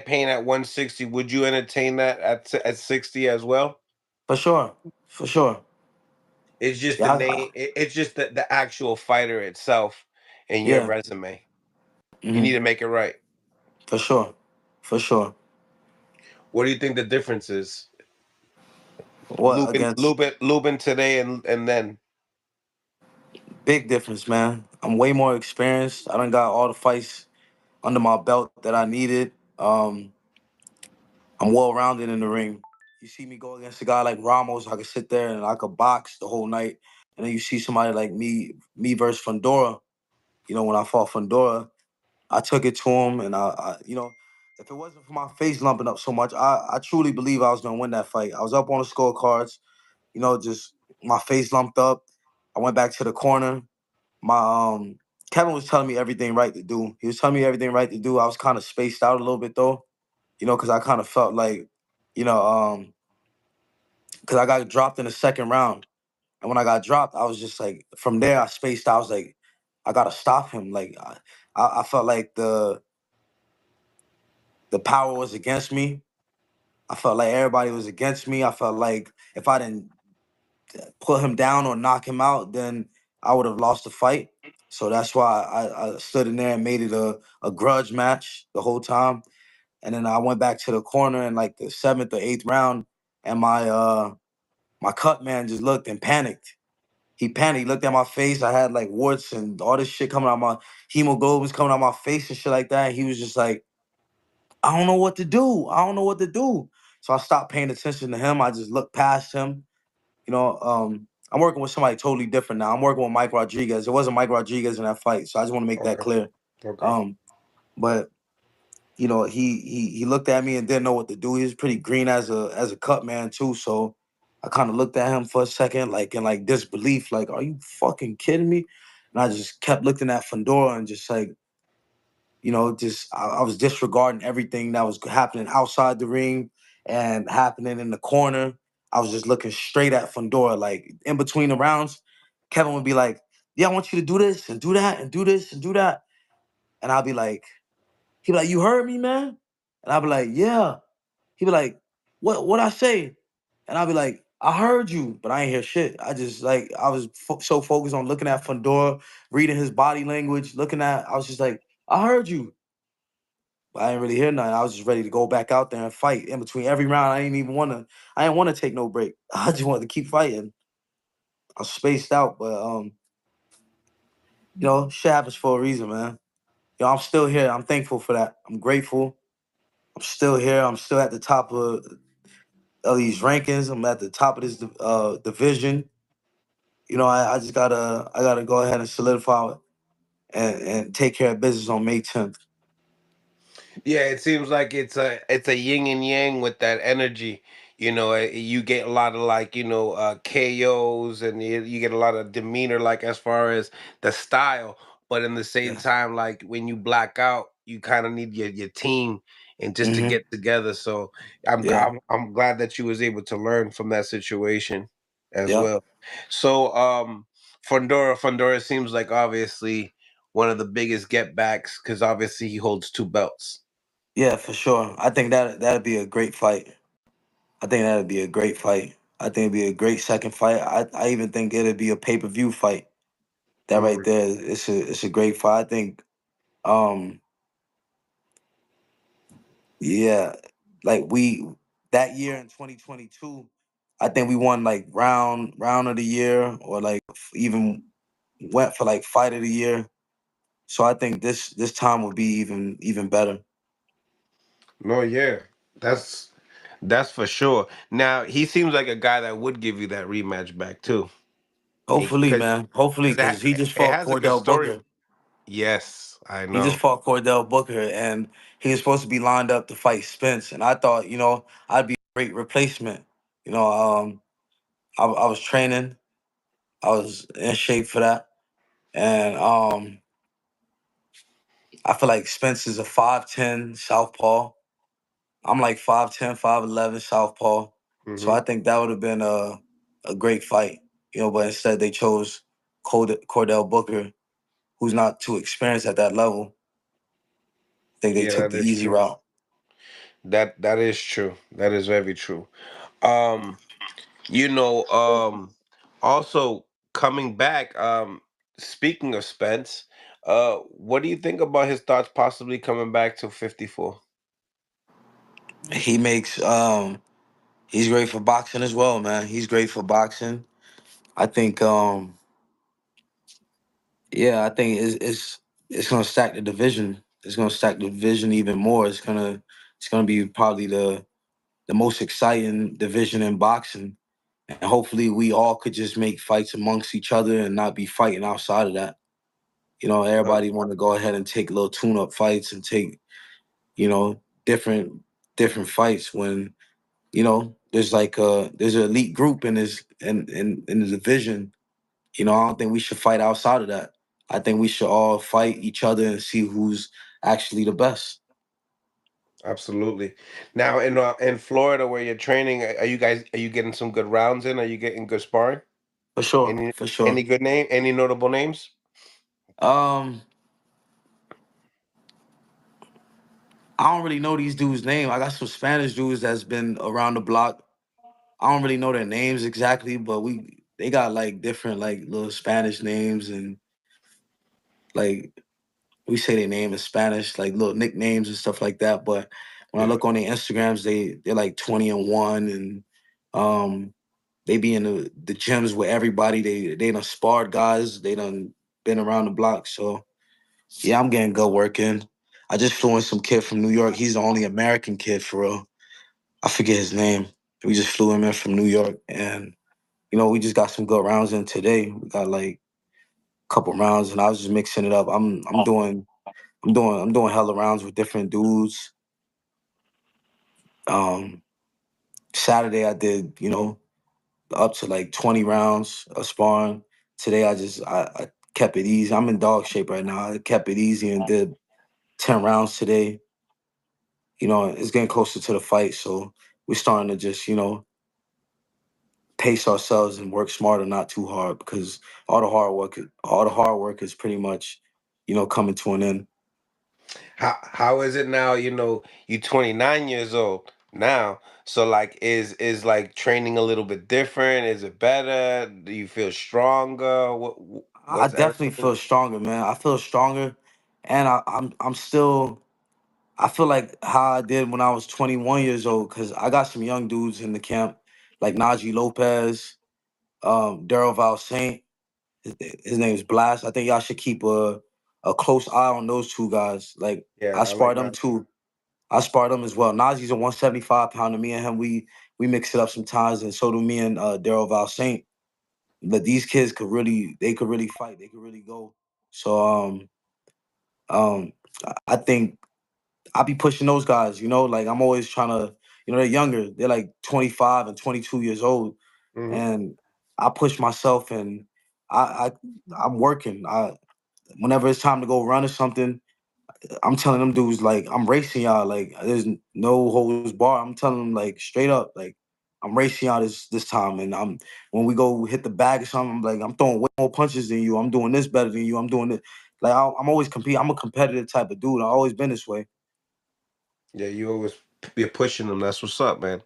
campaign at 160, would you entertain that at 60 as well? For sure. For sure. It's just the Yeah. name. It's just the actual fighter itself and your Yeah. resume. You Hmm. need to make it right. For sure. For sure. What do you think the difference is? What against Lubin today and then. big difference, man. I'm way more experienced. I done got all the fights under my belt that I needed. I'm well rounded in the ring. You see me go against a guy like Ramos, I could sit there and I could box the whole night. And then you see somebody like me versus Fundora. When I fought Fundora, I took it to him, and if it wasn't for my face lumping up so much, I truly believe I was gonna win that fight. I was up on the scorecards, just my face lumped up. I went back to the corner. My Kevin was telling me everything right to do. He was telling me everything right to do. I was kind of spaced out a little bit though, because I kind of felt like, you know, because I got dropped in the second round. And when I got dropped, I was just like, from there, I spaced out. I was like, I gotta stop him. Like, I felt like the power was against me. I felt like everybody was against me. I felt like if I didn't put him down or knock him out, then I would have lost the fight. So that's why I stood in there and made it a grudge match the whole time. And then I went back to the corner in like the seventh or eighth round, and my cut man just looked and panicked. He panicked. He looked at my face. I had like warts and all this shit coming out my hemoglobin's coming out my face and shit like that. And he was just like, I don't know what to do. I don't know what to do. So I stopped paying attention to him. I just looked past him. I'm working with somebody totally different now. I'm working with Mike Rodriguez. It wasn't Mike Rodriguez in that fight, so I just want to make that Okay. clear. Okay. But he looked at me and didn't know what to do. He was pretty green as a cut man too. So I kind of looked at him for a second, like in like disbelief, like, are you fucking kidding me? And I just kept looking at Fundora and just like, I was disregarding everything that was happening outside the ring and happening in the corner. I was just looking straight at Fundora. Like in between the rounds, Kevin would be like, "Yeah, I want you to do this and do that and do this and do that," and I'll be like, he'd be like, "You heard me, man?" And I'll be like, "Yeah." He'd be like, "What I say?" And I'll be like, "I heard you, but I ain't hear shit." I just like I was so focused on looking at Fundora, reading his body language, looking at. I was just like, "I heard you." But I didn't really hear nothing. I was just ready to go back out there and fight. In between every round, I didn't want to take no break. I just wanted to keep fighting. I was spaced out, but shit happens for a reason, man. I'm still here. I'm thankful for that. I'm grateful. I'm still here. I'm still at the top of these rankings. I'm at the top of this division. I just gotta go ahead and solidify it and take care of business on May 10th. Yeah, it seems like it's a yin and yang with that energy. You get a lot of like KOs, and you get a lot of demeanor, like as far as the style. But in the same Yeah. time, like when you black out, you kind of need your team and just to Hmm. get together. So I'm Yeah. I'm glad that you was able to learn from that situation as Yep. well. So Fundora seems like obviously one of the biggest get backs because obviously he holds two belts. Yeah, for sure. I think that'd be a great fight. I think that'd be a great fight. I think it'd be a great second fight. I even think it'd be a pay-per-view fight. That right Mm. there, it's a great fight. I think, um, yeah, like we that year in 2022, I think we won like round of the year or like even went for like fight of the year. So I think this time will be even better. No, yeah, that's that's for sure. Now he seems like a guy that would give you that rematch back too, Hopefully, because man. Hopefully, because he just it fought has a good Cordell story. Booker. Yes, I He just know. fought Cordell Booker, and he was supposed to be lined up to fight Spence. And I thought, I'd be a great replacement. You know, I was training, I was in shape for that, and I feel like Spence is a 5'10" southpaw. I'm like 5'10", 5'11" southpaw. So Hmm. I think that would have been a great fight. But instead they chose Cordell Booker, who's not too experienced at that level. I think they Yeah, took that the is easy true. route. That is true. That is very true. Um, you know, also coming back, speaking of Spence, what do you think about his thoughts possibly coming back to 54? He makes he's great for boxing as well, man. He's great for boxing. I think yeah, I think it's gonna stack the division. It's gonna stack the division even more. It's gonna be probably the most exciting division in boxing. And hopefully we all could just make fights amongst each other and not be fighting outside of that. You know, Uh, everybody want to go ahead and take little tune-up fights and take, you know, different fights when, you know, there's an elite group in this in the division. You know, I don't think we should fight outside of that. I think we should all fight each other and see who's actually the best. Absolutely. Now in Florida where you're training, are you getting some good rounds in? Are you getting good sparring? For sure, Any for sure. any good name? Any notable names? Um, I don't really know these dudes' name. I got some Spanish dudes that's been around the block. I don't really know their names exactly, but they got like different like little Spanish names and like we say their name in Spanish, like little nicknames and stuff like that. But when I Yeah. look on their Instagrams, they're like 20-1 and um they be in the gyms with everybody. They done sparred guys. They done been around the block. So yeah, I'm getting good work in. I just flew in some kid from New York. He's the only American kid for real. I forget his name. We just flew him in from New York, and you know we just got some good rounds in today. We got like a couple rounds, and I was just mixing it up. I'm doing hella rounds with different dudes. Um, Saturday I did up to like 20 rounds of sparring. Today I kept it easy. I'm in dog shape right now. I kept it easy and did 10 rounds today. You know, it's getting closer to the fight, so we're starting to just pace ourselves and work smarter, not too hard, because all the hard work is pretty much coming to an end. How is it now? You 29 years old now. So like is like training a little bit different? Is it better? Do you feel stronger? I What's definitely Erickson feel doing? stronger, man. I feel stronger, and I'm still. I feel like how I did when I was 21 years old, because I got some young dudes in the camp, like Najee Lopez, Daryl Val Saint. His name is Blast. I think y'all should keep a close eye on those two guys. Like Yeah, I I like sparred them that. too. I sparred him as well. Najee's a 175 pounder. Me and him, we mix it up sometimes, and so do me and Daryl Val Saint. But these kids they could really fight. They could really go. So I think I be pushing those guys. Like I'm always trying to. They're younger. They're like 25 and 22 years old, Hmm. and I push myself and I, I I'm working. Whenever it's time to go run or something, I'm telling them dudes like I'm racing y'all. Like there's no holds bar. I'm telling them like straight up like I'm racing y'all this time. And I'm when we go hit the bag or something, I'm like I'm throwing way more punches than you. I'm doing this better than you. I'm doing it. Like I'm always compete. I'm a competitive type of dude. I've always been this way. Yeah, you always you're pushing them. That's what's up, man.